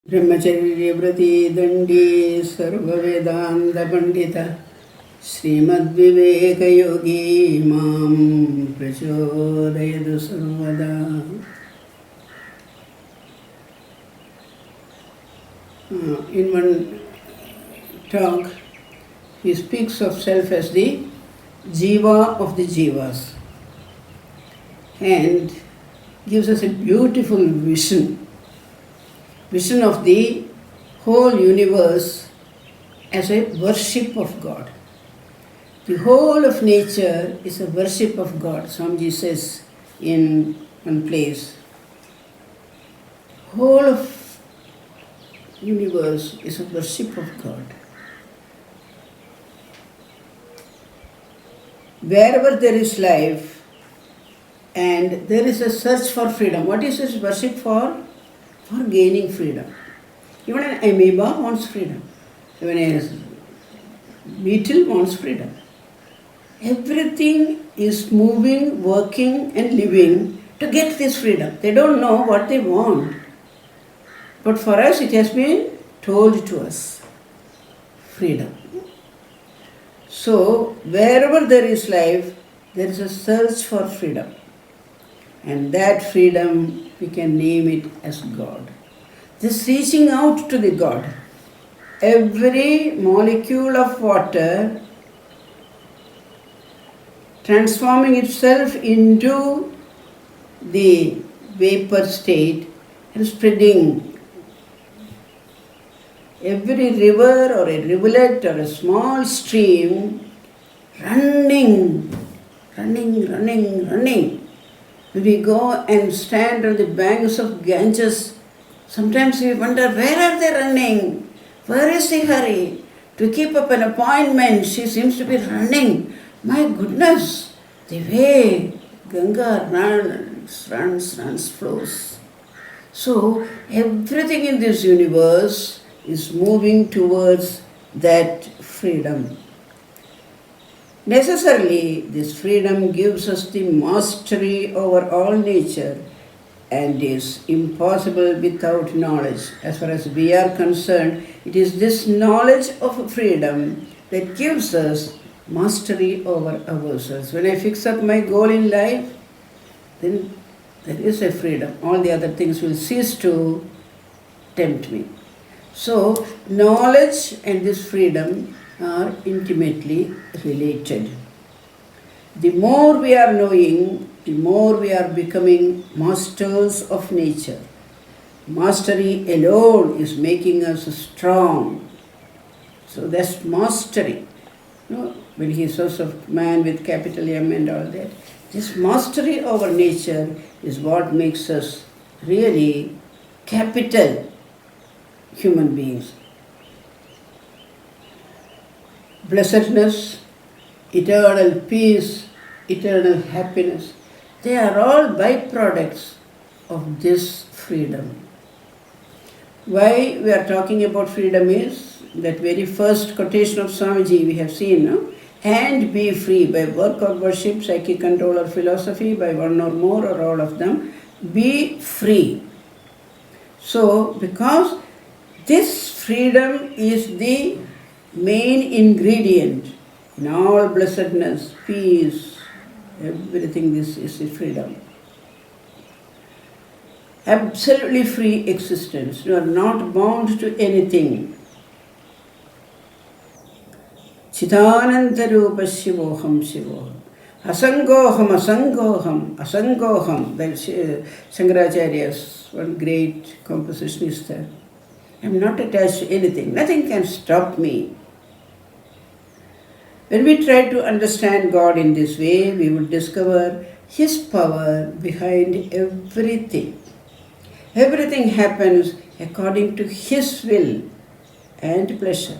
ब्रह्मचर्य व्रती दंडी सर्ववेदांत पंडित श्रीमद्विवेक योगी मां प्रचोदयतु सर्वदा. In one talk, he speaks of self as the Jiva of the Jivas and gives us a beautiful vision of the whole universe as a worship of God. The whole of nature is a worship of God. Swamiji says in one place, whole of universe is a worship of God. Wherever there is life and there is a search for freedom. What is this worship for? For gaining freedom. Even an amoeba wants freedom. Even a beetle wants freedom. Everything is moving, working and living to get this freedom. They don't know what they want. But for us it has been told to us. Freedom. So, wherever there is life, there is a search for freedom. And that freedom, we can name it as God. This reaching out to the God. Every molecule of water transforming itself into the vapor state and spreading. Every river or a rivulet or a small stream running. When we go and stand on the banks of Ganges, sometimes we wonder, where are they running? Where is the hurry? To keep up an appointment, she seems to be running. My goodness, the way Ganga runs, flows. So, everything in this universe is moving towards that freedom. Necessarily, this freedom gives us the mastery over all nature and is impossible without knowledge. As far as we are concerned, it is this knowledge of freedom that gives us mastery over ourselves. When I fix up my goal in life, then there is a freedom. All the other things will cease to tempt me. So, knowledge and this freedom are intimately related. The more we are knowing, the more we are becoming masters of nature. Mastery alone is making us strong. So that's mastery. When he says of man with capital M and all that, this mastery over nature is what makes us really capital human beings. Blessedness, eternal peace, eternal happiness, they are all byproducts of this freedom. Why we are talking about freedom is that very first quotation of Swamiji we have seen, no? And be free by work or worship, psychic control or philosophy, by one or more or all of them, be free. So, because this freedom is the main ingredient in all blessedness, peace, everything, this is the freedom. Absolutely free existence. You are not bound to anything. Chidananda Rupa Shivoham Shivoham. Asangoham. That's Shankaracharya's one great composition is there. I am not attached to anything. Nothing can stop me. When we try to understand God in this way, we will discover His power behind everything. Everything happens according to His will and pleasure.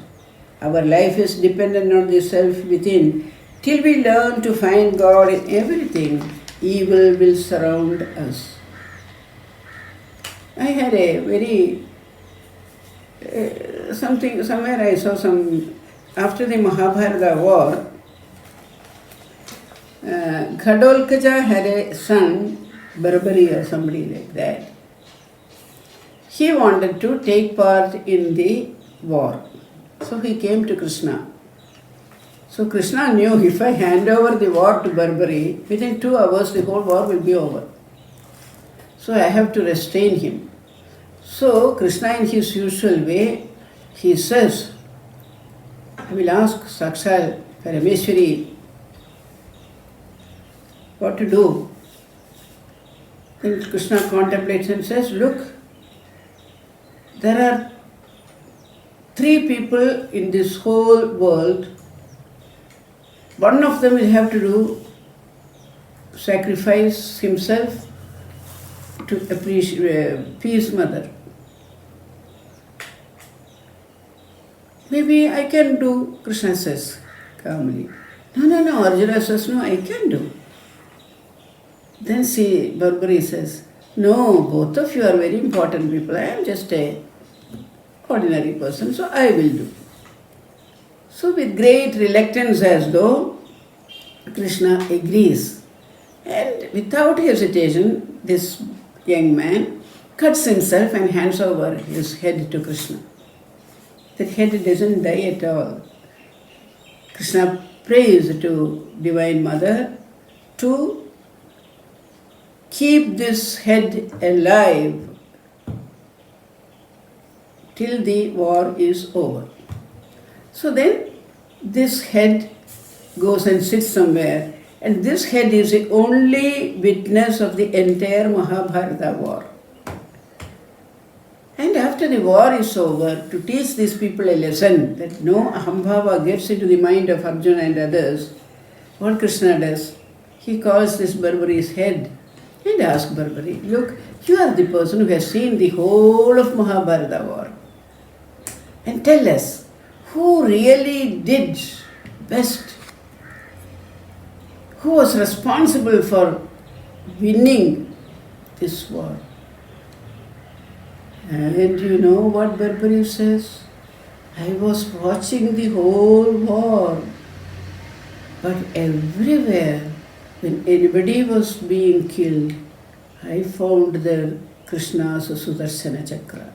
Our life is dependent on the self within. Till we learn to find God in everything, evil will surround us. I had a very somewhere I saw after the Mahabharata war, Ghadolkaja had a son, Barbari or somebody like that. he wanted to take part in the war. So he came to Krishna. So Krishna knew if I hand over the war to Barbari, within 2 hours the whole war will be over. So I have to restrain him. So Krishna in his usual way, he says, I will ask Sakshal Parameshwari what to do. Then Krishna contemplates and says, look, there are 3 people in this whole world. One of them will have to sacrifice himself to appease mother. Maybe I can do, Krishna says calmly. No, Arjuna says, no, I can do. Then Barbari says, no, both of you are very important people. I am just a ordinary person, so I will do. So with great reluctance as though, Krishna agrees. And without hesitation, this young man cuts himself and hands over his head to Krishna. That head doesn't die at all. Krishna prays to Divine Mother to keep this head alive till the war is over. So then this head goes and sits somewhere, and this head is the only witness of the entire Mahabharata war. And after the war is over, to teach these people a lesson that no ahambhava gets into the mind of Arjuna and others, what Krishna does, he calls this Barbari's head and asks Barbari, look, you are the person who has seen the whole of Mahabharata war. And tell us, who really did best? Who was responsible for winning this war? And you know what Barbari says? I was watching the whole war, but everywhere when anybody was being killed, I found there Krishna's Sudarshana Chakra.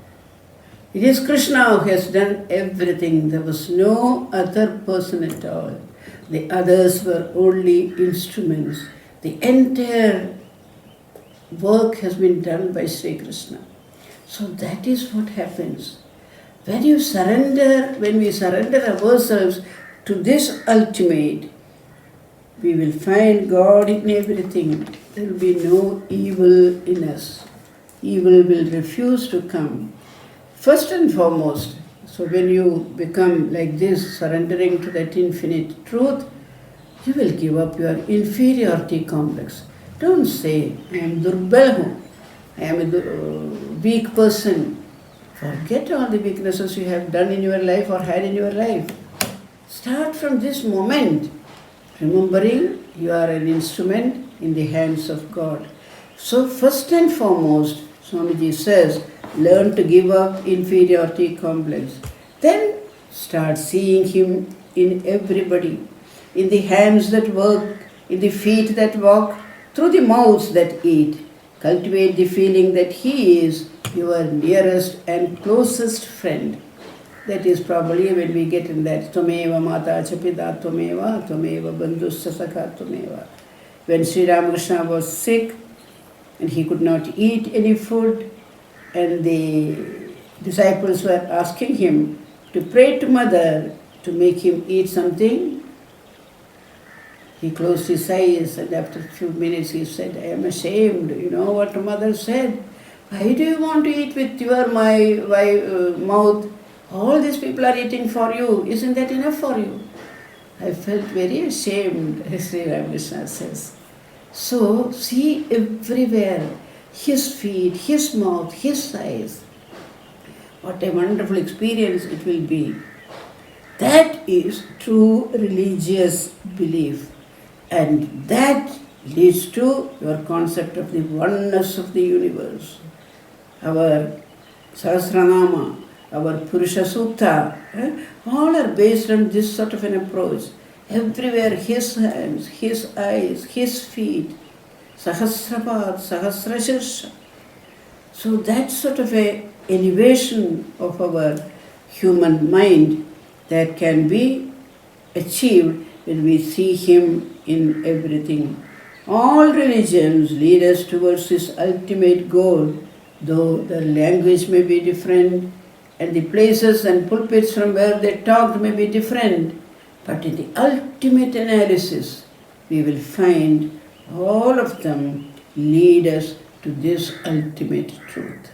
It is Krishna who has done everything. There was no other person at all. The others were only instruments. The entire work has been done by Sri Krishna. So that is what happens. When we surrender ourselves to this ultimate, we will find God in everything. There will be no evil in us. Evil will refuse to come. First and foremost, so when you become like this, surrendering to that infinite truth, you will give up your inferiority complex. Don't say, I am Durbal, I am a weak person. Forget all the weaknesses you have done in your life or had in your life. Start from this moment, remembering you are an instrument in the hands of God. So first and foremost, Swamiji says, learn to give up inferiority complex. Then start seeing Him in everybody, in the hands that work, in the feet that walk, through the mouths that eat. Cultivate the feeling that He is your nearest and closest friend. That is probably when we get in that Tvameva Mata Chapita Tvameva Bandhusya Sakha Tvameva. When Sri Ramakrishna was sick and he could not eat any food, and the disciples were asking him to pray to Mother to make him eat something, he closed his eyes and after a few minutes he said, I am ashamed. You know what Mother said? Why do you want to eat with your mouth? All these people are eating for you. Isn't that enough for you? I felt very ashamed, Sri Ramakrishna says. So, see everywhere His feet, His mouth, His eyes. What a wonderful experience it will be. That is true religious belief. And that leads to your concept of the oneness of the universe. Our Sahasranama, our Purusha Sukta, all are based on this sort of an approach. Everywhere His hands, His eyes, His feet, Sahasrapad, Sahasrashirsha. So that sort of a elevation of our human mind that can be achieved when we see Him in everything. All religions lead us towards this ultimate goal, though the language may be different and the places and pulpits from where they talked may be different. But in the ultimate analysis, we will find all of them lead us to this ultimate truth.